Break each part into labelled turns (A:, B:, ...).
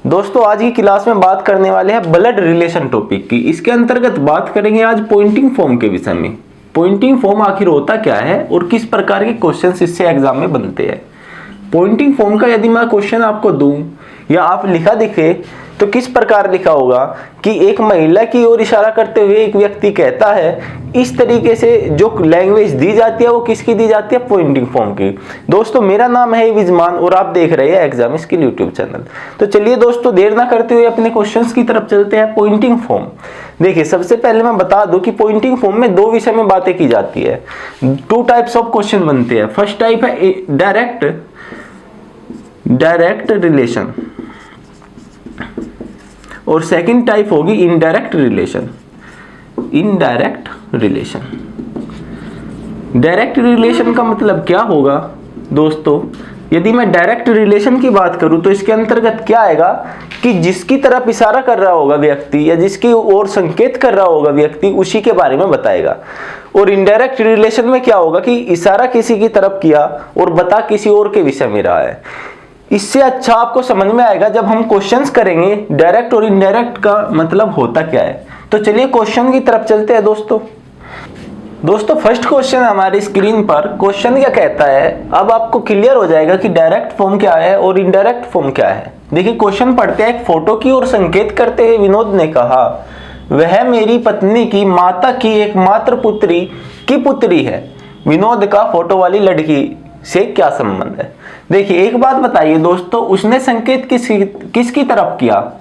A: दोस्तों आज की क्लास में बात करने वाले हैं ब्लड रिलेशन टॉपिक की। इसके अंतर्गत बात करेंगे आज पॉइंटिंग फॉर्म के विषय में। पॉइंटिंग फॉर्म आखिर होता क्या है और किस प्रकार के क्वेश्चंस इससे एग्जाम में बनते हैं। पॉइंटिंग फॉर्म का यदि मैं क्वेश्चन आपको दूं या आप लिखा दिखे तो किस प्रकार लिखा होगा कि एक महिला की ओर इशारा करते हुए एक व्यक्ति कहता है, इस तरीके से जो लैंग्वेज दी जाती है वो किसकी दी जाती है, पॉइंटिंग फॉर्म की। दोस्तों मेरा नाम है विजमान और आप देख रहे हैं एग्जाम स्किल यूट्यूब चैनल। तो चलिए दोस्तों देर ना करते हुए अपने क्वेश्चंस की तरफ चलते हैं। पॉइंटिंग फॉर्म देखिए, सबसे पहले मैं बता दूं कि पॉइंटिंग फॉर्म में दो विषय में बातें की जाती है। टू टाइप्स ऑफ क्वेश्चन बनते हैं। फर्स्ट टाइप है डायरेक्ट रिलेशन और सेकंड टाइप होगी indirect relation. Indirect relation, direct relation का मतलब क्या होगा दोस्तों? यदि मैं डायरेक्ट रिलेशन की बात करूं तो इसके अंतर्गत क्या आएगा कि जिसकी तरफ इशारा कर रहा होगा व्यक्ति या जिसकी ओर संकेत कर रहा होगा व्यक्ति उसी के बारे में बताएगा। और इनडायरेक्ट रिलेशन में क्या होगा कि इशारा किसी की तरफ किया और बता किसी और के विषय में रहा है। इससे अच्छा आपको समझ में आएगा जब हम क्वेश्चंस करेंगे डायरेक्ट और इनडायरेक्ट का मतलब होता क्या है। तो चलिए क्वेश्चन की तरफ चलते हैं दोस्तों फर्स्ट क्वेश्चन हमारी स्क्रीन पर। क्वेश्चन क्या कहता है, अब आपको क्लियर हो जाएगा कि डायरेक्ट फॉर्म क्या है और इनडायरेक्ट फॉर्म क्या है। देखिए क्वेश्चन पढ़ते हैं। एक फोटो की ओर संकेत करते हुए विनोद ने कहा, वह मेरी पत्नी की माता की एकमात्र पुत्री की पुत्री है। विनोद का फोटो वाली लड़की से क्या संबंध है? देखिए एक बात बताइए दोस्तों, उसने संकेत किसकी तरफ किया?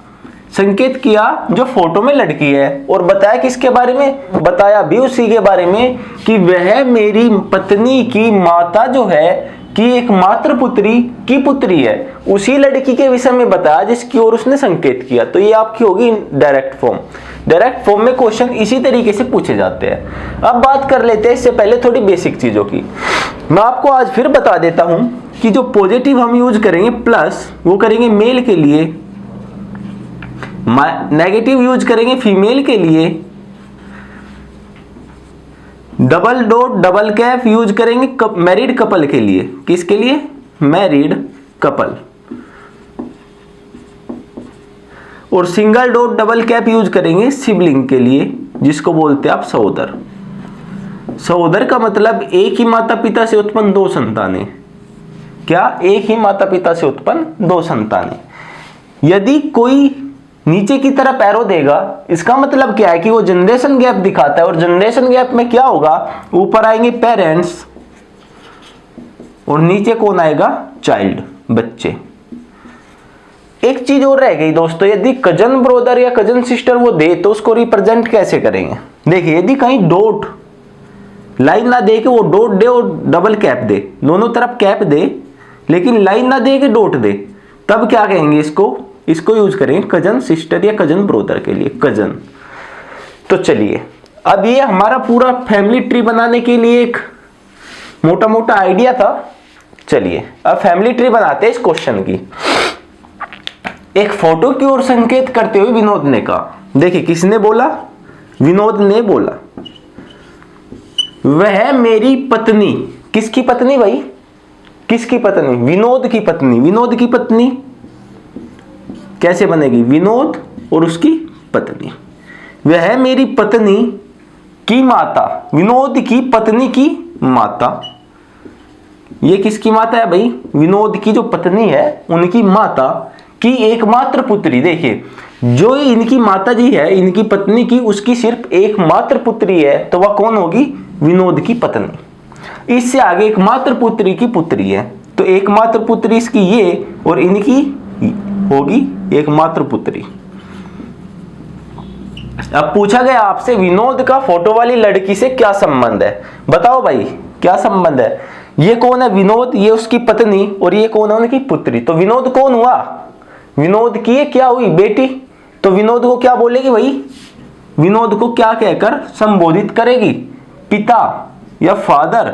A: संकेत किया जो फोटो में लड़की है। और बताया किसके बारे में? बताया भी उसी के बारे में कि वह मेरी पत्नी की माता जो है कि एकमात्र पुत्री की पुत्री है। उसी लड़की के विषय में बताया जिसकी ओर उसने संकेत किया। तो ये आपकी होगी डायरेक्ट फॉर्म। डायरेक्ट फॉर्म में क्वेश्चन इसी तरीके से पूछे जाते हैं। अब बात कर लेते हैं इससे पहले थोड़ी बेसिक चीजों की। मैं आपको आज फिर बता देता हूं कि जो पॉजिटिव हम यूज करेंगे प्लस वो करेंगे मेल के लिए, नेगेटिव यूज करेंगे फीमेल के लिए, double dot double cap use करेंगे मैरिड कपल के लिए। किसके लिए? Married couple. और single dot double cap use करेंगे सिबलिंग के लिए, जिसको बोलते हैं आप सहोदर। सहोदर का मतलब एक ही माता पिता से उत्पन्न दो संतानें। क्या? एक ही माता पिता से उत्पन्न दो संतानें। यदि कोई नीचे की तरफ एरो देगा इसका मतलब क्या है कि वो जनरेशन गैप दिखाता है। और जनरेशन गैप में क्या होगा, ऊपर आएंगे पेरेंट्स और नीचे कौन आएगा? चाइल्ड, बच्चे। एक चीज और रह गई दोस्तों, यदि कजन ब्रदर या कजन सिस्टर वो दे तो उसको रिप्रेजेंट कैसे करेंगे? देखिए यदि कहीं डॉट लाइन ना दे के वो डॉट दे और डबल कैप दे, दोनों तरफ कैप दे लेकिन लाइन ना दे के डॉट दे, तब क्या कहेंगे? इसको यूज करेंगे कजन सिस्टर या कजन ब्रदर के लिए, कजन। तो चलिए अब ये हमारा पूरा फैमिली ट्री बनाने के लिए एक मोटा मोटा आइडिया था। चलिए अब फैमिली ट्री बनाते हैं इस क्वेश्चन की। एक फोटो की ओर संकेत करते हुए विनोद ने कहा, देखिए किसने बोला? विनोद ने बोला, वह मेरी पत्नी। किसकी पत्नी भाई? किसकी पत्नी? विनोद की पत्नी। विनोद की पत्नी कैसे बनेगी? विनोद और उसकी पत्नी। वह मेरी पत्नी की माता, विनोद की पत्नी की माता। ये किसकी माता है भाई? विनोद की जो पत्नी है उनकी माता की एकमात्र पुत्री। देखिए जो इनकी माता जी है इनकी पत्नी की, उसकी सिर्फ एकमात्र पुत्री है तो वह कौन होगी? विनोद की पत्नी। इससे आगे एकमात्र पुत्री की पुत्री है तो एकमात्र पुत्री इसकी ये और इनकी होगी एकमात्र पुत्री। अब पूछा गया आपसे विनोद का फोटो वाली लड़की से क्या संबंध है? बताओ भाई क्या संबंध है? ये कौन है? विनोद, ये उसकी पत्नी और ये कौन है? उनकी पुत्री। तो विनोद कौन हुआ? विनोद की ये क्या हुई? बेटी। तो विनोद को क्या बोलेगी भाई? विनोद को क्या कहकर संबोधित करेगी? पिता या फादर।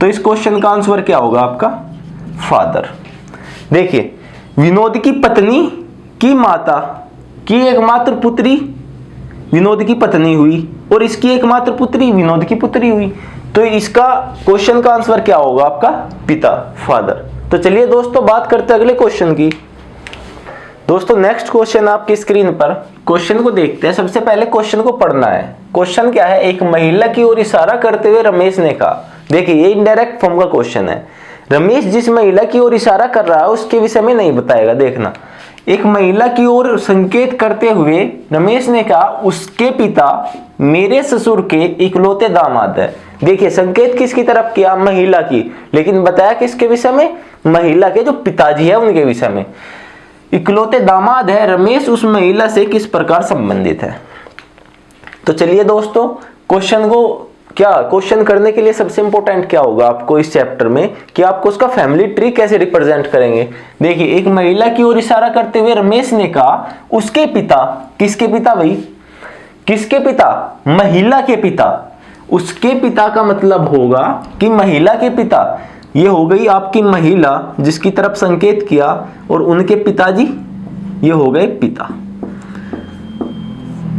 A: तो इस क्वेश्चन का आंसर क्या होगा आपका? फादर। देखिए विनोद की पत्नी की माता की एकमात्र पुत्री विनोद की पत्नी हुई और इसकी एकमात्र पुत्री विनोद की पुत्री हुई। तो इसका क्वेश्चन का आंसर क्या होगा आपका? पिता, फादर। तो चलिए दोस्तों बात करते हैं अगले क्वेश्चन की। दोस्तों नेक्स्ट क्वेश्चन आपकी स्क्रीन पर, क्वेश्चन को देखते हैं। सबसे पहले क्वेश्चन को पढ़ना है। क्वेश्चन क्या है, एक महिला की ओर इशारा करते हुए रमेश ने कहा। देखिए ये इनडायरेक्ट फॉर्म का क्वेश्चन है। रमेश जिस महिला की ओर इशारा कर रहा है उसके विषय में नहीं बताएगा। देखना, एक महिला की ओर संकेत करते हुए रमेश ने कहा उसके पिता मेरे ससुर के इकलौते दामाद है। देखिए संकेत किसकी तरफ किया, महिला की, लेकिन बताया किसके विषय में, महिला के जो पिताजी है उनके विषय में। इकलौते दामाद है, रमेश उस महिला से किस प्रकार संबंधित है। तो चलिए दोस्तों क्वेश्चन को क्वेश्चन करने के लिए सबसे इंपॉर्टेंट क्या होगा आपको इस चैप्टर में कि आपको उसका फैमिली ट्री कैसे रिप्रेजेंट करेंगे। देखिए एक महिला की ओर इशारा करते हुए रमेश ने कहा उसके पिता, किसके पिता भाई, किसके पिता, महिला के पिता। उसके पिता का मतलब होगा कि महिला के पिता, ये हो गई आपकी महिला जिसकी तरफ संकेत किया, और उनके पिताजी ये हो गए पिता,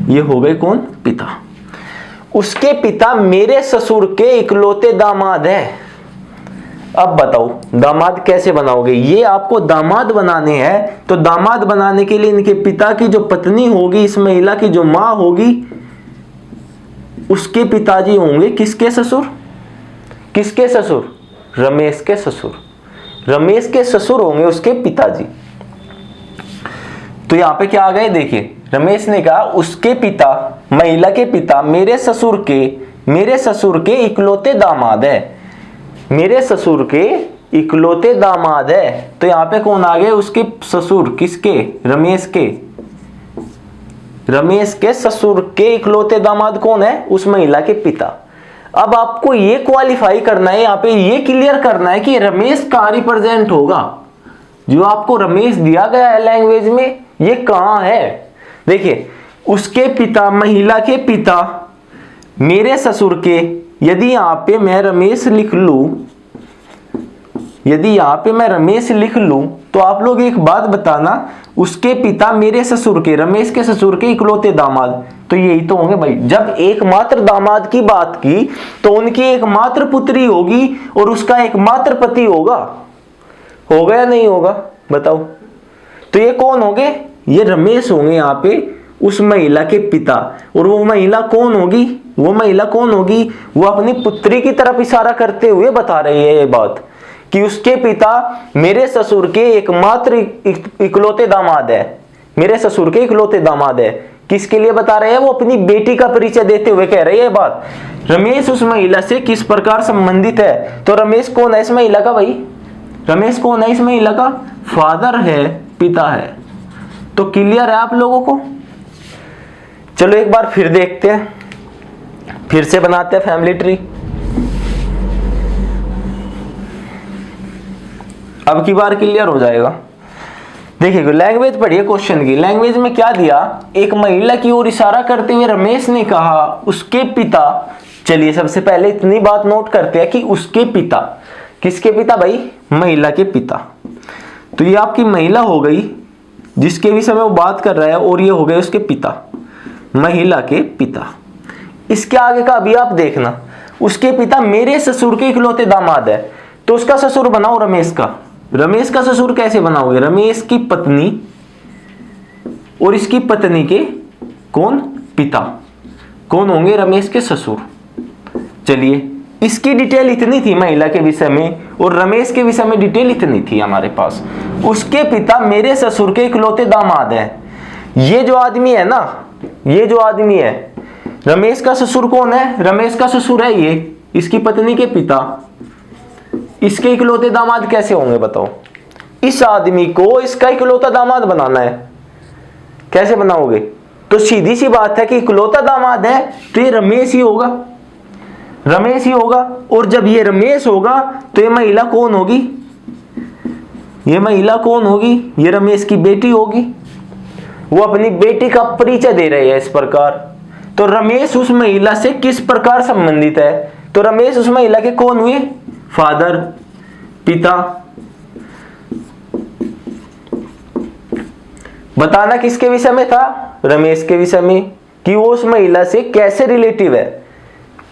A: ये हो गए कौन, पिता। उसके पिता मेरे ससुर के इकलौते दामाद है। अब बताओ दामाद कैसे बनाओगे, ये आपको दामाद बनाने हैं। तो दामाद बनाने के लिए इनके पिता की जो पत्नी होगी, इस महिला की जो मां होगी, उसके पिताजी होंगे किसके ससुर, किसके ससुर, रमेश के ससुर। रमेश के ससुर होंगे उसके पिताजी। तो यहां पे क्या आ गए, देखिए रमेश ने कहा उसके पिता, महिला के पिता मेरे ससुर के इकलौते दामाद है, मेरे ससुर के इकलौते दामाद है। तो यहां पे कौन आ गए, उसके ससुर, किसके, रमेश के ससुर के इकलौते दामाद कौन है, उस महिला के पिता। अब आपको ये क्वालिफाई करना है, यहां पे ये क्लियर करना है कि रमेश कहां रिप्रेजेंट होगा। जो आपको रमेश दिया गया है लैंग्वेज में, ये कहां है। देखिए उसके पिता, महिला के पिता मेरे ससुर के, यदि यहां पे मैं रमेश लिख लूं, यदि यहां पे मैं रमेश लिख लूं, तो आप लोग एक बात बताना, उसके पिता मेरे ससुर के, रमेश के ससुर के इकलौते दामाद, तो यही तो होंगे भाई। जब एकमात्र दामाद की बात की तो उनकी एकमात्र पुत्री होगी और उसका एकमात्र पति होगा या नहीं होगा, बताओ। तो ये कौन होंगे, ये रमेश होंगे यहाँ पे उस महिला के पिता। और वो महिला कौन होगी, वो महिला कौन होगी, वो अपनी पुत्री की तरफ इशारा करते हुए बता रही है ये बात कि उसके पिता मेरे ससुर के एकमात्र इकलौते दामाद है, मेरे ससुर के इकलौते दामाद है। किसके लिए बता रहे हैं, वो अपनी बेटी का परिचय देते हुए कह रही है बात। रमेश उस महिला से किस प्रकार संबंधित है, तो रमेश कौन है इस महिला का भाई, रमेश कौन है इस महिला का, फादर है, पिता है। तो क्लियर है आप लोगों को। चलो एक बार फिर देखते हैं, फिर से बनाते हैं फैमिली ट्री। अब की बार क्लियर हो जाएगा। देखिए लैंग्वेज पढ़िए क्वेश्चन की। लैंग्वेज में क्या दिया, एक महिला की ओर इशारा करते हुए रमेश ने कहा उसके पिता। चलिए सबसे पहले इतनी बात नोट करते हैं कि उसके पिता, किसके पिता भाई, महिला के पिता। तो ये आपकी महिला हो गई जिसके विषय में वो बात कर रहा है, और ये हो गए उसके पिता, महिला के पिता। इसके आगे का अभी आप देखना, उसके पिता मेरे ससुर के इकलौते दामाद है, तो उसका ससुर बनाओ रमेश का। रमेश का ससुर कैसे बनाओगे, रमेश की पत्नी और इसकी पत्नी के कौन, पिता, कौन होंगे, रमेश के ससुर। चलिए इसकी डिटेल इतनी थी महिला के विषय में, और रमेश के विषय में डिटेल इतनी थी हमारे पास। उसके पिता मेरे ससुर के इकलौते दामाद है। ये जो आदमी है ना, ये जो आदमी है, रमेश का ससुर कौन है, रमेश का ससुर है ये, इसकी पत्नी के पिता। इसके इकलौते दामाद कैसे होंगे बताओ। इस आदमी को इसका इकलौता दामाद बनाना है, कैसे बनाओगे। तो सीधी सी बात है कि इकलौता दामाद है तो ये रमेश ही होगा, रमेश ही होगा। और जब ये रमेश होगा तो ये महिला कौन होगी, ये महिला कौन होगी, ये रमेश की बेटी होगी। वो अपनी बेटी का परिचय दे रहे हैं इस प्रकार। तो रमेश उस महिला से किस प्रकार संबंधित है, तो रमेश उस महिला के कौन हुए, फादर, पिता। बताना किसके विषय में था, रमेश के विषय में, कि वो उस महिला से कैसे रिलेटिव है,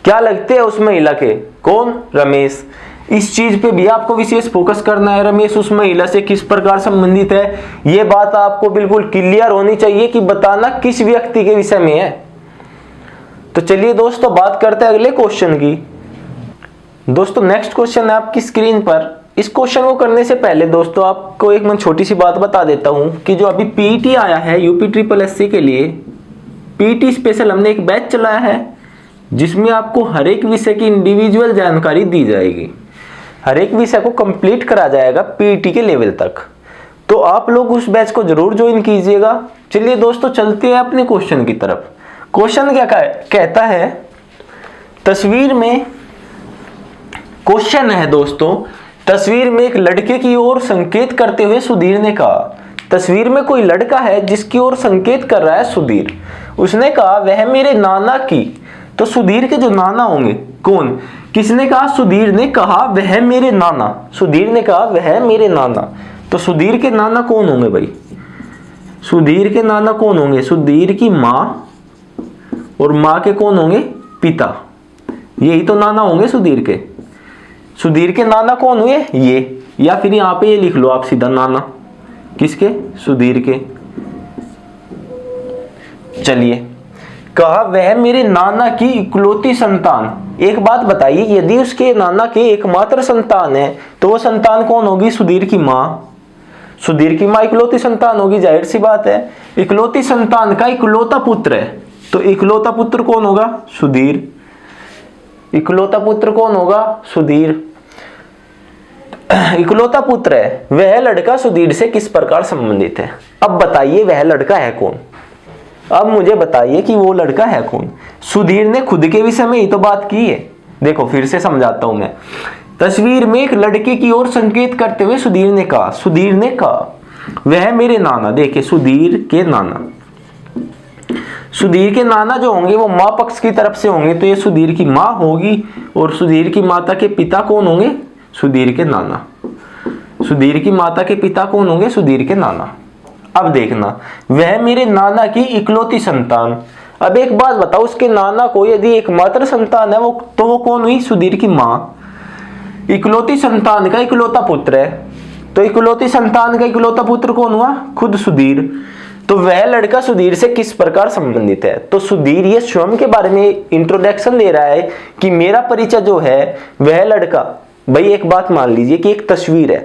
A: क्या लगते हैं उस महिला के, कौन, रमेश। इस चीज पे भी आपको विशेष फोकस करना है। रमेश उस महिला से किस प्रकार संबंधित है, ये बात आपको बिल्कुल क्लियर होनी चाहिए कि बताना किस व्यक्ति के विषय में है। तो चलिए दोस्तों बात करते हैं अगले क्वेश्चन की। दोस्तों नेक्स्ट क्वेश्चन है आपकी स्क्रीन पर। इस क्वेश्चन को करने से पहले दोस्तों आपको एक मैं छोटी सी बात बता देता हूं कि जो अभी पीईटी आया है यूपी के लिए, पीईटी स्पेशल हमने एक बैच चलाया है जिसमें आपको हर एक विषय की इंडिविजुअल जानकारी दी जाएगी, हर एक विषय को कंप्लीट करा जाएगा पीईटी के लेवल तक। तो आप लोग उस बैच को जरूर ज्वाइन कीजिएगा। चलिए दोस्तों चलते हैं अपने क्वेश्चन की तरफ। क्वेश्चन क्या कहता है, तस्वीर में, क्वेश्चन है दोस्तों, तस्वीर में एक लड़के की ओर संकेत करते हुए सुधीर ने कहा, तस्वीर में कोई लड़का है जिसकी ओर संकेत कर रहा है सुधीर। उसने कहा वह मेरे नाना की, तो सुधीर के जो नाना होंगे कौन, किसने कहा, सुधीर ने कहा वह मेरे नाना, सुधीर ने कहा वह मेरे नाना। तो सुधीर के नाना कौन होंगे भाई, सुधीर के नाना कौन होंगे, सुधीर की माँ और माँ के कौन होंगे, पिता, यही तो नाना होंगे सुधीर के। सुधीर के नाना कौन हुए ये, या फिर यहाँ पे ये लिख लो आप सीधा नाना किसके, सुधीर के। चलिए, कहा वह मेरे नाना की इकलौती संतान। एक बात बताइए, यदि उसके नाना के एकमात्र संतान है तो वो संतान कौन होगी, सुधीर की माँ। सुधीर की माँ इकलौती संतान होगी, जाहिर सी बात है। इकलौती संतान का इकलौता पुत्र है, तो इकलौता पुत्र कौन होगा, सुधीर। इकलौता पुत्र कौन होगा, सुधीर। इकलौता पुत्र है, वह लड़का सुधीर से किस प्रकार संबंधित है। अब बताइए वह लड़का है कौन, अब मुझे बताइए कि वो लड़का है कौन। सुधीर ने खुद के विषय में ही तो बात की है। देखो फिर से समझाता हूं मैं। तस्वीर में एक लड़के की ओर संकेत करते हुए सुधीर ने कहा वह मेरे नाना। देखिए सुधीर के नाना, सुधीर के नाना जो होंगे वो माँ पक्ष की तरफ से होंगे, तो ये सुधीर की माँ होगी, और सुधीर की माता के पिता कौन होंगे, सुधीर के नाना। सुधीर की माता के पिता कौन होंगे, सुधीर के नाना। अब देखना, वह मेरे नाना की इकलौती संतान। अब एक बात बताओ, उसके नाना को यदि एकमात्र संतान है वो, तो वो कौन हुई, सुधीर की माँ। इकलौती संतान का इकलौता पुत्र है, तो इकलौती संतान का इकलौता पुत्र कौन हुआ, खुद सुधीर। तो वह लड़का सुधीर से किस प्रकार संबंधित है। तो सुधीर ये स्वयं के बारे में इंट्रोडक्शन दे रहा है कि मेरा परिचय जो है वह लड़का, भाई एक बात मान लीजिए कि एक तस्वीर है,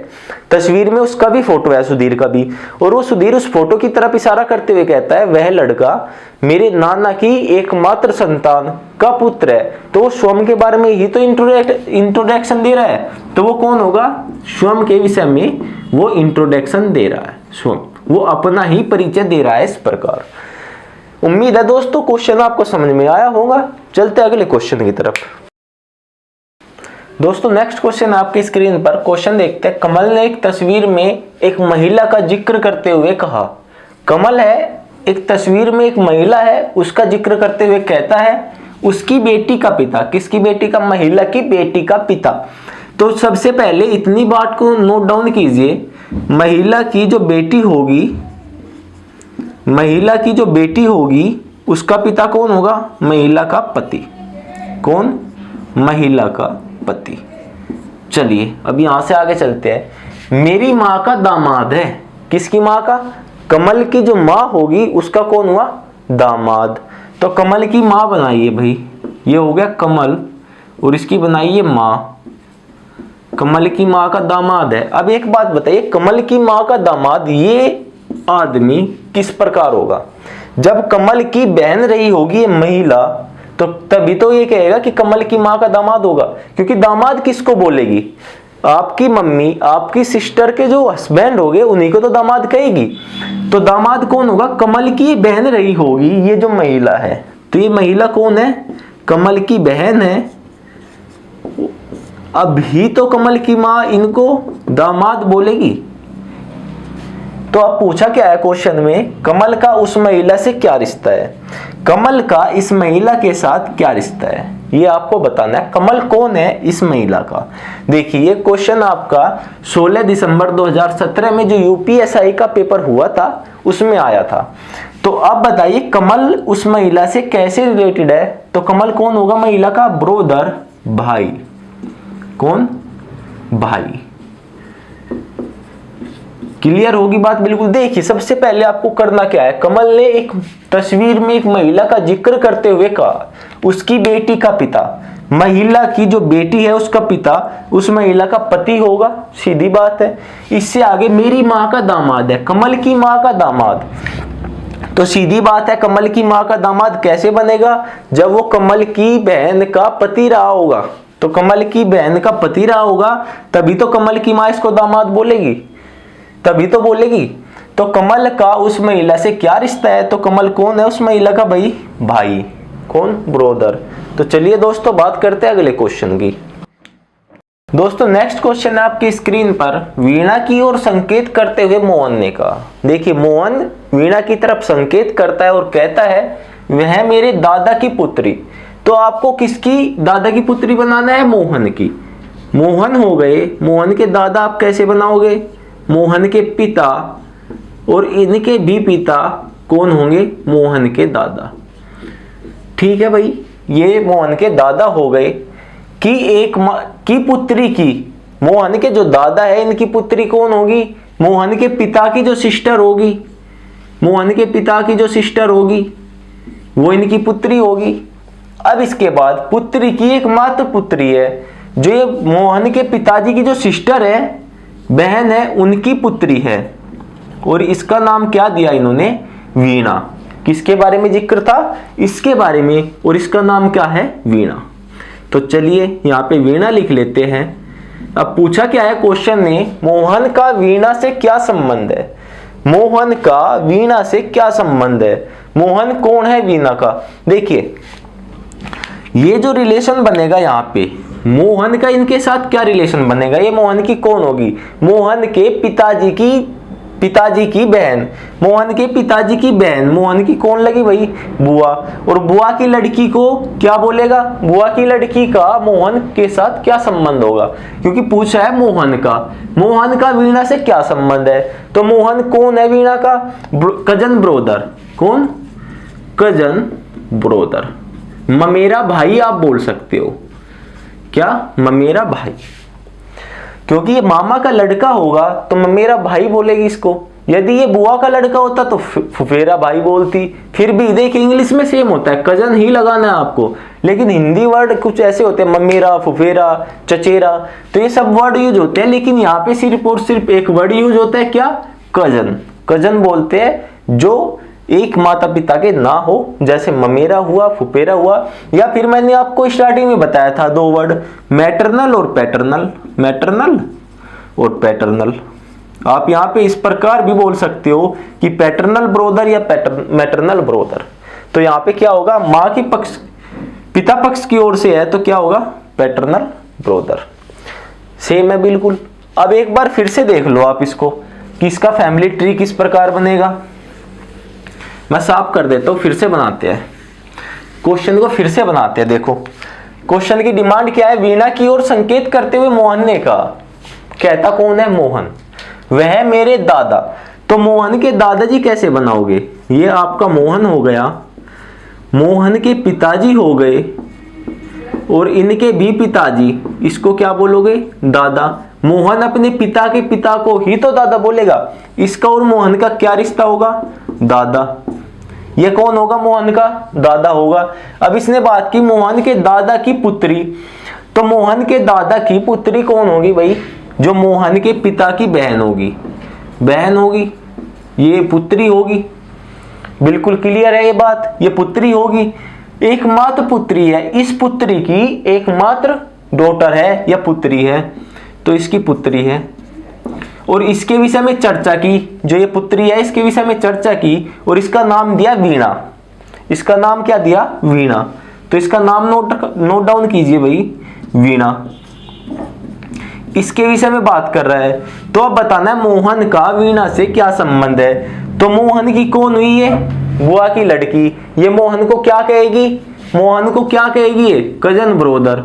A: तस्वीर में उसका भी फोटो है, सुधीर का भी, और वो सुधीर उस फोटो की तरफ इशारा करते हुए कहता है वह लड़का मेरे नाना की एकमात्र संतान का पुत्र है। तो वो स्वयं के बारे में ही तो इंट्रोडक्शन दे रहा है, तो वो कौन होगा, स्वयं के विषय में वो इंट्रोडक्शन दे रहा है, स्वयं वो अपना ही परिचय दे रहा है। इस प्रकार उम्मीद है दोस्तों क्वेश्चन आपको समझ में आया होगा। चलते अगले क्वेश्चन की तरफ। दोस्तों नेक्स्ट क्वेश्चन आपकी स्क्रीन पर, क्वेश्चन देखते हैं। कमल ने एक तस्वीर में एक महिला का जिक्र करते हुए कहा, कमल है एक तस्वीर में एक महिला है, उसका जिक्र करते हुए कहता है उसकी बेटी का पिता, किसकी बेटी का, महिला की बेटी का पिता। तो सबसे पहले इतनी बात को नोट डाउन कीजिए, महिला की जो बेटी होगी, महिला की जो बेटी होगी उसका पिता कौन होगा, महिला का पति। कौन, महिला का पति। चलिए अब यहां से आगे चलते हैं। मेरी माँ का दामाद है, किसकी माँ का, कमल की जो माँ होगी उसका कौन हुआ, दामाद। तो कमल की माँ बनाइए भाई, ये हो गया कमल, और इसकी बनाइए माँ, कमल की माँ का दामाद है। अब एक बात बताइए, कमल की माँ का दामाद ये आदमी किस प्रकार होगा। जब कमल की बहन रही होगी ये महिला, तो तभी तो ये कहेगा कि कमल की माँ का दामाद होगा, क्योंकि दामाद किसको बोलेगी, आपकी मम्मी, आपकी सिस्टर के जो हस्बैंड होंगे उन्हीं को तो दामाद कहेगी। तो दामाद कौन होगा, कमल की बहन रही होगी ये जो महिला है, तो ये महिला कौन है, कमल की बहन है। अभी तो कमल की माँ इनको दामाद बोलेगी। तो अब पूछा क्या है क्वेश्चन में, कमल का उस महिला से क्या रिश्ता है, कमल का इस महिला के साथ क्या रिश्ता है, ये आपको बताना है। कमल कौन है इस महिला का। देखिए ये क्वेश्चन आपका 16 दिसंबर 2017 में जो यूपीएसआई का पेपर हुआ था उसमें आया था। तो अब बताइए कमल उस महिला से कैसे रिलेटेड है। तो कमल कौन होगा, महिला का ब्रोदर, भाई। कौन, भाई। क्लियर होगी बात बिल्कुल। देखिए सबसे पहले आपको करना क्या है, कमल ने एक तस्वीर में एक महिला का जिक्र करते हुए कहा उसकी बेटी का पिता, महिला की जो बेटी है उसका पिता उस महिला का पति होगा, सीधी बात है। इससे आगे मेरी माँ का दामाद है, कमल की माँ का दामाद, तो सीधी बात है कमल की माँ का दामाद कैसे बनेगा, जब वो कमल की बहन का पति रहा होगा। तो कमल की बहन का पति रहा होगा तभी तो कमल की माँ इसको दामाद बोलेगी, तभी तो बोलेगी। तो कमल का उस महिला से क्या रिश्ता है, तो कमल कौन है उस महिला का भाई, कौन, ब्रोदर। तो चलिए दोस्तों बात करते हैं अगले क्वेश्चन की। दोस्तों नेक्स्ट क्वेश्चन है आपकी स्क्रीन पर, वीणा की ओर संकेत करते हुए मोहन ने कहा। देखिए मोहन वीणा की तरफ संकेत करता है और कहता है वह मेरे दादा की पुत्री। तो आपको किसकी दादा की पुत्री बनाना है, मोहन की। मोहन हो गए, मोहन के दादा आप कैसे बनाओगे, मोहन के पिता और इनके भी पिता कौन होंगे, मोहन के दादा। ठीक है भाई, ये मोहन के दादा हो गए कि एक की पुत्री की, मोहन के जो दादा है इनकी पुत्री कौन होगी, मोहन के पिता की जो सिस्टर होगी, मोहन के पिता की जो सिस्टर होगी वो इनकी पुत्री होगी। अब इसके बाद पुत्री की एक मात्र पुत्री है, जो ये मोहन के पिताजी की जो सिस्टर है, बहन है, उनकी पुत्री है, और इसका नाम क्या दिया इन्होंने, वीणा। किसके बारे में जिक्र था, इसके बारे में, और इसका नाम क्या है, वीणा। तो चलिए यहाँ पे वीणा लिख लेते हैं। अब पूछा क्या है क्वेश्चन ने, मोहन का वीणा से क्या संबंध है, मोहन का वीणा से क्या संबंध है, मोहन कौन है वीणा का। देखिए ये जो रिलेशन बनेगा यहाँ पे, मोहन का इनके साथ क्या रिलेशन बनेगा, ये मोहन की कौन होगी, मोहन के पिताजी की बहन, मोहन के पिताजी की बहन, मोहन की कौन लगी भाई, बुआ। और बुआ की लड़की को क्या बोलेगा, बुआ की लड़की का मोहन के साथ क्या संबंध होगा, क्योंकि पूछा है मोहन का वीणा से क्या संबंध है। तो मोहन कौन है वीणा का, कजन ब्रोदर, कौन, कजन ब्रोदर, ममेरा भाई आप बोल सकते हो, क्या, ममेरा भाई, क्योंकि ये मामा का लड़का होगा तो ममेरा भाई बोलेगी इसको। यदि ये बुआ का लड़का होता तो फुफेरा भाई बोलती। फिर भी देखिए इंग्लिश में सेम होता है, कजन ही लगाना है आपको, लेकिन हिंदी वर्ड कुछ ऐसे होते हैं, ममेरा, फुफेरा, चचेरा, तो ये सब वर्ड यूज होते हैं, लेकिन यहाँ पे सिर्फ और सिर्फ एक वर्ड यूज होता है, क्या, कजन। कजन बोलते हैं जो एक माता पिता के ना हो, जैसे ममेरा हुआ, फुफेरा हुआ, या फिर मैंने आपको स्टार्टिंग में बताया था दो वर्ड, मैटरनल और पैटर्नल, मैटरनल और पैटर्नल। आप यहाँ पे इस प्रकार भी बोल सकते हो कि पैटर्नल ब्रोदर या मैटरनल ब्रोदर। तो यहाँ पे क्या होगा, माँ की पक्ष, पिता पक्ष की ओर से है तो क्या होगा, पैटर्नल ब्रोदर। सेम है बिल्कुल। अब एक बार फिर से देख लो आप इसको कि इसका फैमिली ट्री किस प्रकार बनेगा। मैं साफ कर देता हूं, फिर से बनाते हैं क्वेश्चन को, फिर से बनाते हैं। देखो क्वेश्चन की डिमांड क्या है, वीणा की ओर संकेत करते हुए मोहन ने कहा, कहता कौन है, मोहन, वह मेरे दादा। तो मोहन के दादाजी कैसे बनाओगे, ये आपका मोहन हो गया, मोहन के पिताजी हो गए, और इनके भी पिताजी, इसको क्या बोलोगे, दादा। मोहन अपने पिता के पिता को ही तो दादा बोलेगा, इसका और मोहन का क्या रिश्ता होगा, दादा। ये कौन होगा, मोहन का दादा होगा। अब इसने बात की मोहन के दादा की पुत्री, तो मोहन के दादा की पुत्री कौन होगी भाई, जो मोहन के पिता की बहन होगी, बहन होगी, ये पुत्री होगी। बिल्कुल क्लियर है ये बात, ये पुत्री होगी, एकमात्र पुत्री है, इस पुत्री की एकमात्र डॉटर है या पुत्री है, तो इसकी पुत्री है। और इसके विषय में चर्चा की, जो ये पुत्री है इसके विषय में चर्चा की, और इसका नाम दिया वीणा। इसका नाम क्या दिया, वीणा। तो इसका नाम नोट डाउन कीजिए भाई, वीणा। इसके विषय में बात कर रहा है, तो अब बताना है मोहन का वीणा से क्या संबंध है। तो मोहन की कौन हुई है, बुआ की लड़की। ये मोहन को क्या कहेगी, मोहन को क्या कहेगी, ये कजन ब्रोदर,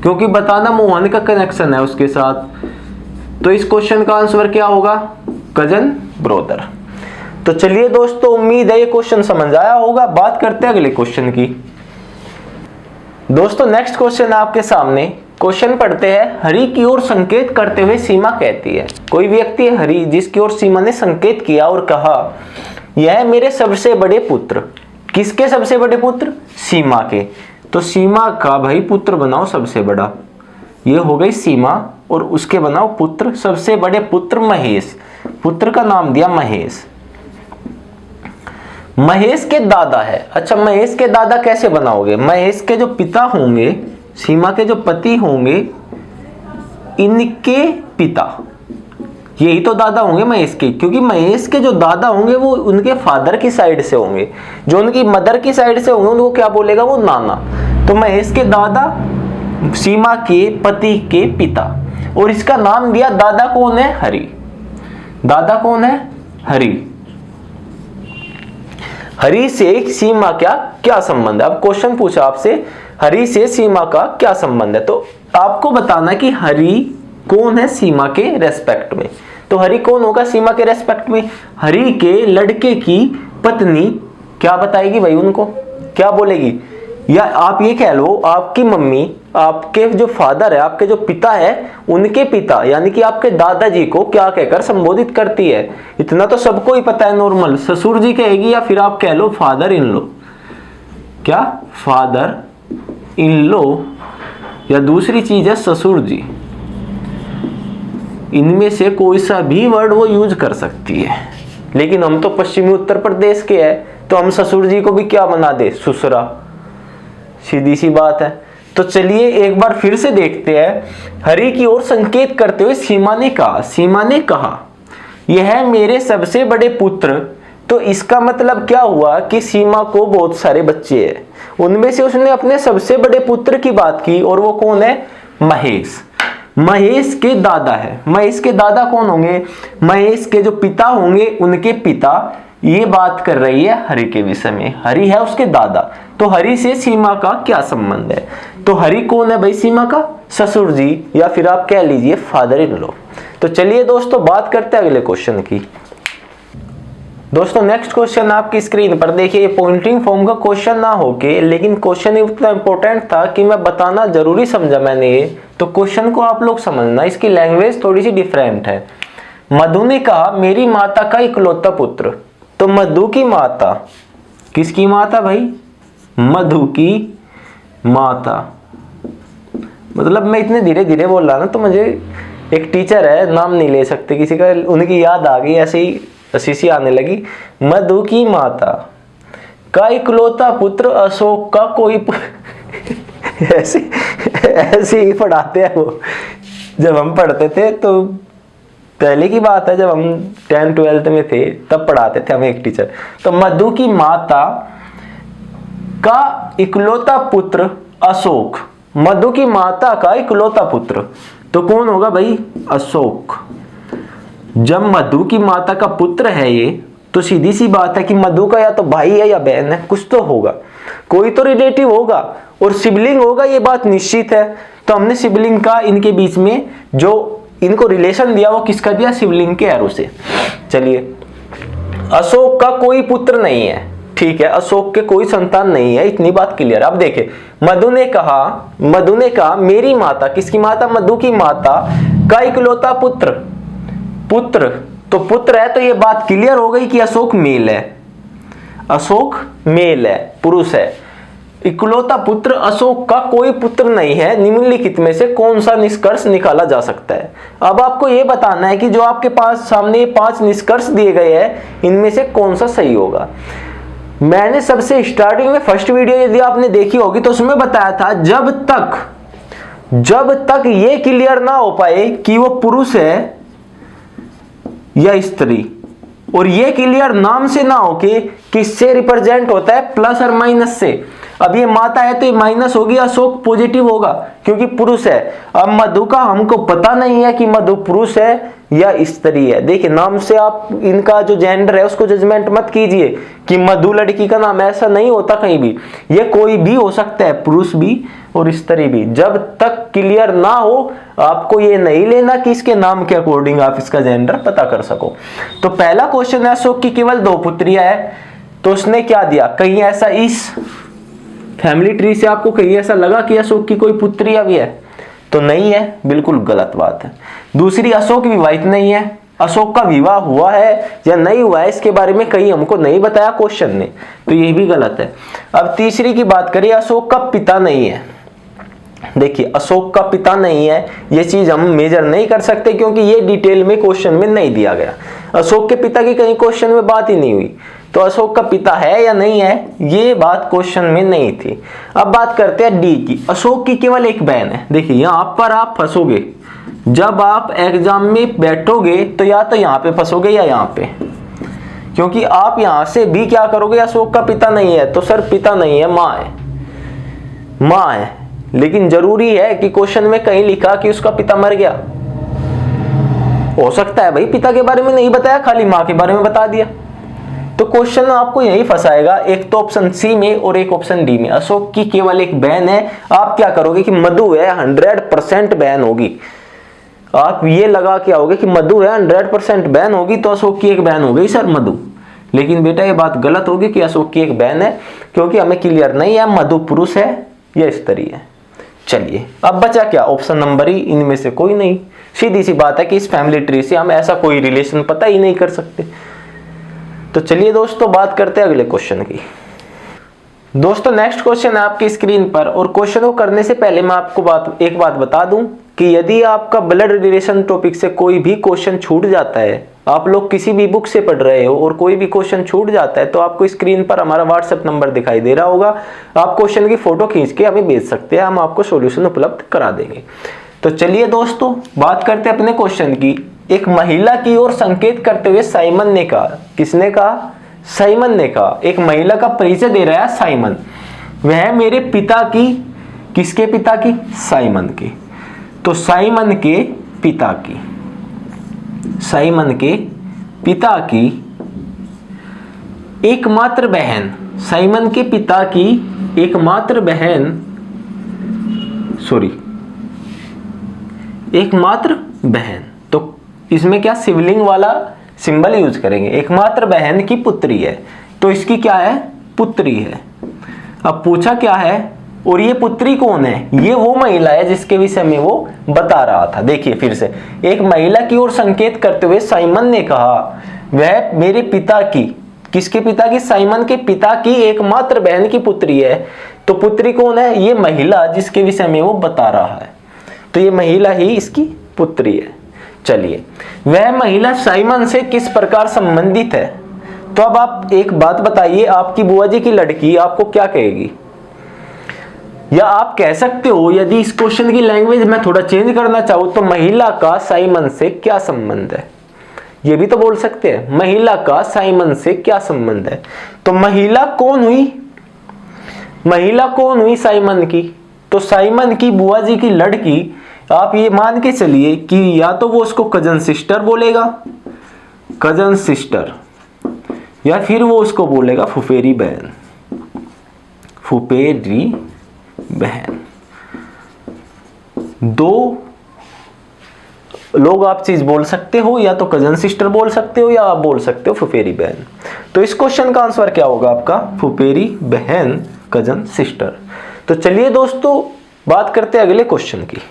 A: क्योंकि बताना मोहन का कनेक्शन है उसके साथ। तो इस क्वेश्चन का आंसर क्या होगा, कजन ब्रोदर। तो चलिए दोस्तों, उम्मीद है ये क्वेश्चन समझ आया होगा। बात करते हैं अगले क्वेश्चन की। दोस्तों नेक्स्ट क्वेश्चन है आपके सामने, क्वेश्चन पढ़ते हैं। हरि की ओर संकेत करते हुए सीमा कहती है, कोई व्यक्ति है हरि जिसकी ओर सीमा ने संकेत किया और कहा यह मेरे सबसे बड़े पुत्र। किसके सबसे बड़े पुत्र? सीमा के। तो सीमा का भाई पुत्र बनाओ सबसे बड़ा, ये हो गई सीमा, और उसके बनाओ पुत्र, सबसे बड़े पुत्र महेश। पुत्र का नाम दिया महेश। महेश के दादा है। अच्छा, महेश के दादा कैसे बनाओगे? महेश के जो पिता होंगे, सीमा के जो पति होंगे, इनके पिता, यही तो दादा होंगे महेश के, क्योंकि महेश के जो दादा होंगे वो उनके फादर की साइड से होंगे, जो उनकी मदर की साइड से होंगे उनको क्या बोलेगा? वो नाना। तो महेश के दादा सीमा के पति के पिता, और इसका नाम दिया, दादा कौन है? हरि। दादा कौन है? हरि। हरि से सीमा का क्या संबंध है? अब क्वेश्चन पूछा आपसे, हरि से सीमा का क्या संबंध है, तो आपको बताना कि हरि कौन है सीमा के रेस्पेक्ट में। तो हरि कौन होगा सीमा के रेस्पेक्ट में? हरि के लड़के की पत्नी क्या बताएगी भाई उनको, क्या बोलेगी? या आप ये कह लो, आपकी मम्मी, आपके जो फादर है, आपके जो पिता है, उनके पिता यानी कि आपके दादाजी को क्या कहकर संबोधित करती है? इतना तो सबको ही पता है, नॉर्मल ससुर जी कहेगी, या फिर आप कह लो फादर इन लो। क्या? फादर इन लो, या दूसरी चीज है ससुर जी। इनमें से कोई सा भी वर्ड वो यूज कर सकती है, लेकिन हम तो पश्चिमी उत्तर प्रदेश के हैं, तो हम ससुर जी को भी क्या बना दे? ससुरा। सीधी सी बात है। तो चलिए एक बार फिर से देखते हैं। हरि की ओर संकेत करते हुए सीमा ने कहा यह मेरे सबसे बड़े पुत्र। तो इसका मतलब क्या हुआ कि सीमा को बहुत सारे बच्चे हैं, उनमें से उसने अपने सबसे बड़े पुत्र की बात की, और वो कौन है? महेश। महेश के दादा है। महेश के दादा कौन होंगे? महेश के जो पिता होंगे उनके पिता। ये बात कर रही है हरि के विषय में, हरि है उसके दादा। तो हरि से सीमा का क्या संबंध है? तो हरि कौन है भाई? सीमा का ससुर जी, या फिर आप कह लीजिए फादर इन लॉ। तो चलिए दोस्तों बात करते हैं अगले क्वेश्चन की। दोस्तों नेक्स्ट क्वेश्चन आपकी स्क्रीन पर देखिए, ये पॉइंटिंग फॉर्म का क्वेश्चन ना होके, लेकिन क्वेश्चन इतना इंपॉर्टेंट था कि मैं बताना जरूरी समझा मैंने ये, तो क्वेश्चन को आप लोग समझना, इसकी लैंग्वेज थोड़ी सी डिफरेंट है। मधु ने कहा मेरी माता का इकलौता पुत्र। तो मधु की माता, किसकी माता भाई? मधु की माता। मतलब मैं इतने धीरे धीरे बोल रहा ना, तो मुझे एक टीचर है, नाम नहीं ले सकते किसी का, उनकी याद आ गई, ऐसे ही हंसी आने लगी। मधु की माता का इकलौता पुत्र अशोक का कोई ऐसे ही पढ़ाते हैं वो। जब हम पढ़ते थे तो पहले की बात है, जब हम 10th-12th में थे तब पढ़ाते थे हमें एक टीचर। तो मधु की माता का इकलौता पुत्र अशोक। मधु की माता का इकलौता पुत्र तो कौन होगा भाई? अशोक। जब मधु की माता का पुत्र है ये, तो सीधी सी बात है कि मधु का या तो भाई है या बहन है, कुछ तो होगा, कोई तो रिलेटिव होगा और सिबलिंग होगा, ये बात निश्चित है। तो हमने सिबलिंग का इनके बीच में जो इनको रिलेशन दिया वो किसका दिया? सिबलिंग के एरो से। चलिए, अशोक का कोई पुत्र नहीं है, ठीक है, अशोक के कोई संतान नहीं है, इतनी बात क्लियर। अब देखे, मधु ने कहा मेरी माता, किसकी माता? मधु की माता का इकलौता पुत्र। तो पुत्र है, तो ये बात क्लियर हो गई कि अशोक मेल है, अशोक मेल है, पुरुष है। इकलौता पुत्र अशोक का कोई पुत्र नहीं है, निम्नलिखित में से कौन सा निष्कर्ष निकाला जा सकता है? अब आपको यह बताना है कि जो आपके पास सामने 5 निष्कर्ष दिए गए हैं, इनमें से कौन सा सही होगा। मैंने सबसे स्टार्टिंग में फर्स्ट वीडियो यदि आपने देखी होगी तो उसमें बताया था, जब तक ये क्लियर ना हो पाए कि वो पुरुष है या स्त्री, और ये क्लियर नाम से ना हो कि किससे रिप्रेजेंट होता है, प्लस और माइनस से। अब ये माता है तो ये माइनस होगी, अशोक पॉजिटिव होगा क्योंकि पुरुष है। अब मधु का हमको पता नहीं है कि मधु पुरुष है या स्त्री है। देखिए, नाम से आप इनका जो जेंडर है उसको जजमेंट मत कीजिए कि मधु लड़की का नाम, ऐसा नहीं होता कहीं भी, ये कोई भी हो सकता है, पुरुष भी और स्त्री भी। जब तक क्लियर ना हो आपको ये नहीं लेना कि इसके नाम के अकॉर्डिंग आप इसका जेंडर पता कर सको। तो पहला क्वेश्चन है, अशोक की केवल 2 पुत्रियां है, तो उसने क्या दिया? कहीं ऐसा इस फैमिली ट्री से आपको कहीं ऐसा लगा कि अशोक की कोई पुत्रियां भी है? तो नहीं है, बिल्कुल गलत बात है। दूसरी, अशोक विवाहित नहीं है, अशोक का विवाह हुआ है या नहीं हुआ है इसके बारे में कहीं हमको नहीं बताया क्वेश्चन ने, तो ये भी गलत है। अब तीसरी की बात करें, अशोक का पिता नहीं है। देखिए अशोक का पिता नहीं है, ये चीज हम मेजर नहीं कर सकते क्योंकि ये डिटेल में क्वेश्चन में नहीं दिया गया। अशोक के पिता की कहीं क्वेश्चन में बात ही नहीं हुई, तो अशोक का पिता है या नहीं है ये बात क्वेश्चन में नहीं थी। अब बात करते हैं डी की, अशोक की केवल एक बहन है। देखिए यहाँ पर आप फंसोगे, जब आप एग्जाम में बैठोगे तो या तो यहाँ पे फंसोगे या यहाँ पे, क्योंकि आप यहाँ से भी क्या करोगे, अशोक का पिता नहीं है तो सर पिता नहीं है, माँ है, माँ है। लेकिन जरूरी है कि क्वेश्चन में कहीं लिखा कि उसका पिता मर गया? हो सकता है भाई पिता के बारे में नहीं बताया, खाली माँ के बारे में बता दिया, तो क्वेश्चन आपको यही फंसाएगा। एक तो ऑप्शन सी में और एक ऑप्शन डी में। अशोक की केवल एक बहन है, आप क्या करोगे कि मधु है, 100% बहन होगी। आप ये लगा के आओगे कि मधु है, 100% बहन होगी, तो अशोक की एक बहन हो गई सर मधु। लेकिन बेटा ये बात गलत होगी कि अशोक की एक बहन है, क्योंकि हमें क्लियर नहीं है मधु पुरुष है या स्त्री है। चलिए अब बचा क्या, ऑप्शन नंबर ई, इनमें से कोई नहीं। सीधी सी बात है कि इस फैमिली ट्री से हम ऐसा कोई रिलेशन पता ही नहीं कर सकते। तो चलिए दोस्तों बात करते हैं अगले क्वेश्चन की। दोस्तों नेक्स्ट क्वेश्चन है आपकी स्क्रीन पर, और क्वेश्चन को करने से पहले मैं आपको एक बात बता दूं कि यदि आपका ब्लड रिलेशन टॉपिक से कोई भी क्वेश्चन छूट जाता है, आप लोग किसी भी बुक से पढ़ रहे हो और कोई भी क्वेश्चन छूट जाता है, तो आपको स्क्रीन पर हमारा व्हाट्सएप नंबर दिखाई दे रहा होगा। आप क्वेश्चन की फोटो खींच के हमें भेज सकते हैं, हम आपको सॉल्यूशन उपलब्ध करा देंगे। तो चलिए दोस्तों बात करते हैं अपने क्वेश्चन की। एक महिला की ओर संकेत करते हुए साइमन ने कहा, किसने कहा? साइमन ने कहा। एक महिला का परिचय दे रहा है साइमन, वह मेरे पिता की, किसके पिता की? साइमन की। तो साइमन के पिता की, साइमन के पिता की एकमात्र बहन, साइमन के पिता की एकमात्र बहन, एकमात्र बहन, तो इसमें क्या सिबलिंग वाला सिंबल यूज करेंगे। एकमात्र बहन की पुत्री है, तो इसकी क्या है? पुत्री है। अब पूछा क्या है, और ये पुत्री कौन है? ये वो महिला है जिसके विषय में वो बता रहा था। देखिए फिर से, एक महिला की ओर संकेत करते हुए साइमन ने कहा, वह मेरे पिता की, किसके पिता की? साइमन के पिता की एकमात्र बहन की पुत्री है। तो पुत्री कौन है? ये महिला जिसके विषय में वो बता रहा है, तो ये महिला ही इसकी पुत्री है। चलिए, वह महिला साइमन से किस प्रकार संबंधित है? तो अब आप एक बात बताइए, आपकी बुआ जी की लड़की आपको क्या कहेगी? या आप कह सकते हो, यदि इस क्वेश्चन की लैंग्वेज मैं थोड़ा चेंज करना चाहूं, तो महिला का साइमन से क्या संबंध है? ये भी तो बोल सकते हैं, महिला का साइमन से क्या संबंध है। तो महिला कौन हुई? महिला कौन हुई? साइमन की। तो साइमन की बुआ जी की लड़की, आप ये मान के चलिए कि या तो वो उसको कजन सिस्टर बोलेगा, कजन सिस्टर, या फिर वो उसको बोलेगा फुफेरी बहन, फुफेरी बहन। दो लोग आप चीज बोल सकते हो, या तो कजन सिस्टर बोल सकते हो, या आप बोल सकते हो फुफेरी बहन। तो इस क्वेश्चन का आंसर क्या होगा आपका? फुफेरी बहन, कजन सिस्टर। तो चलिए दोस्तों बात करते हैं अगले क्वेश्चन की।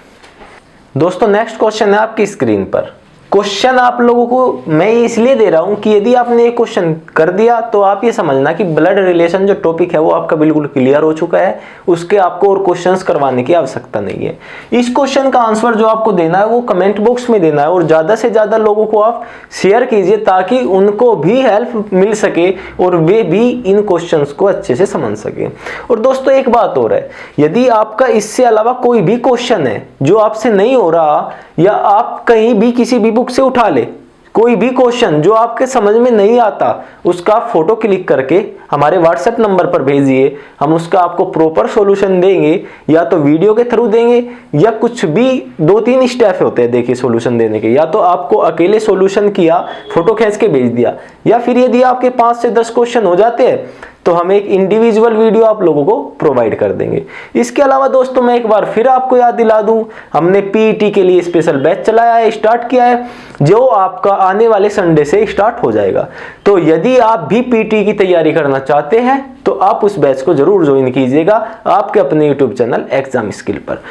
A: दोस्तों नेक्स्ट क्वेश्चन है आपकी स्क्रीन पर। क्वेश्चन आप लोगों को मैं इसलिए दे रहा हूं कि यदि आपने ये क्वेश्चन कर दिया तो आप ये समझना कि ब्लड रिलेशन जो टॉपिक है वो आपका बिल्कुल क्लियर हो चुका है, उसके आपको और क्वेश्चंस करवाने की आवश्यकता नहीं है। इस क्वेश्चन का आंसर जो आपको देना है वो कमेंट बॉक्स में देना है, और ज्यादा से ज्यादा लोगों को आप शेयर कीजिए ताकि उनको भी हेल्प मिल सके और वे भी इन क्वेश्चंस को अच्छे से समझ सके। और दोस्तों एक बात और है, यदि आपका इससे अलावा कोई भी क्वेश्चन है जो आपसे नहीं हो रहा, या आप कहीं भी किसी भी बुक से उठा ले कोई भी क्वेश्चन जो आपके समझ में नहीं आता, उसका फोटो क्लिक करके हमारे व्हाट्सएप नंबर पर भेजिए, हम उसका आपको प्रॉपर सॉल्यूशन देंगे, या तो वीडियो के थ्रू देंगे, या कुछ भी 2-3 स्टेप होते हैं देखिए सॉल्यूशन देने के, या तो आपको अकेले सॉल्यूशन किया, फोटो खींच के भेज दिया, या फिर यदि आपके 5 से 10 क्वेश्चन हो जाते हैं तो हम एक इंडिविजुअल वीडियो आप लोगों को प्रोवाइड कर देंगे। इसके अलावा दोस्तों मैं एक बार फिर आपको याद दिला दूं, हमने पीईटी के लिए स्पेशल बैच चलाया है, स्टार्ट किया है, जो आपका आने वाले संडे से स्टार्ट हो जाएगा। तो यदि आप भी पीईटी की तैयारी करना चाहते हैं तो आप उस बैच को जरूर ज्वाइन कीजिएगा आपके अपने यूट्यूब चैनल एग्जाम स्किल पर।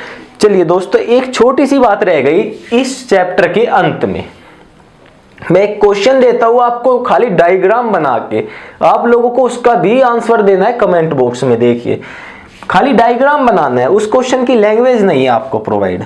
A: चलिए दोस्तों, एक छोटी सी बात रह गई इस चैप्टर के अंत में। मैं एक क्वेश्चन देता हूं आपको, खाली डायग्राम बना के आप लोगों को उसका भी आंसर देना है कमेंट बॉक्स में। देखिए, खाली डायग्राम बनाना है, उस क्वेश्चन की लैंग्वेज नहीं है आपको प्रोवाइड।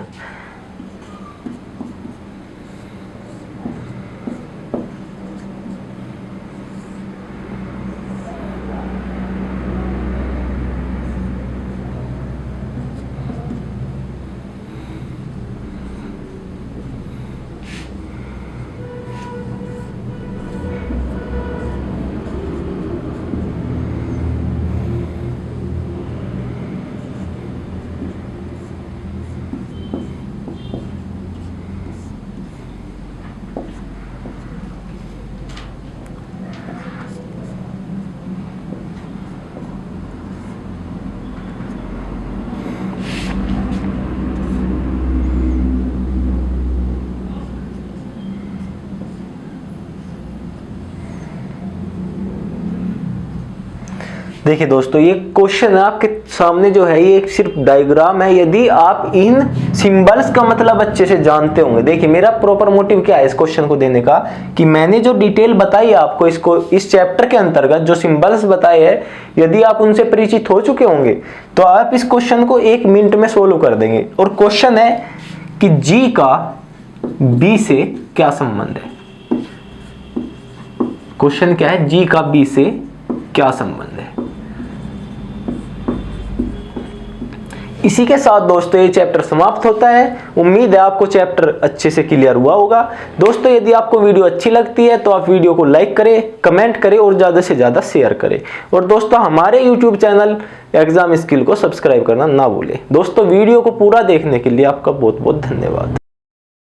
A: देखिए दोस्तों, ये क्वेश्चन है आपके सामने जो है, ये एक सिर्फ डायग्राम है। यदि आप इन सिंबल्स का मतलब अच्छे से जानते होंगे, देखिए मेरा प्रॉपर मोटिव क्या है इस क्वेश्चन को देने का, कि मैंने जो डिटेल बताई आपको इसको इस चैप्टर के अंतर्गत जो सिंबल्स बताए हैं, यदि आप उनसे परिचित हो चुके होंगे तो आप इस क्वेश्चन को 1 मिनट में सोल्व कर देंगे। और क्वेश्चन है कि जी का बी से क्या संबंध है। क्वेश्चन क्या है, जी का बी से क्या संबंध है। इसी के साथ दोस्तों ये चैप्टर समाप्त होता है। उम्मीद है आपको चैप्टर अच्छे से क्लियर हुआ होगा। दोस्तों, यदि आपको वीडियो अच्छी लगती है तो आप वीडियो को लाइक करें, कमेंट करें और ज़्यादा से ज़्यादा शेयर करें। और दोस्तों, हमारे यूट्यूब चैनल एग्जाम स्किल को सब्सक्राइब करना ना भूलें। दोस्तों, वीडियो को पूरा देखने के लिए आपका बहुत बहुत धन्यवाद।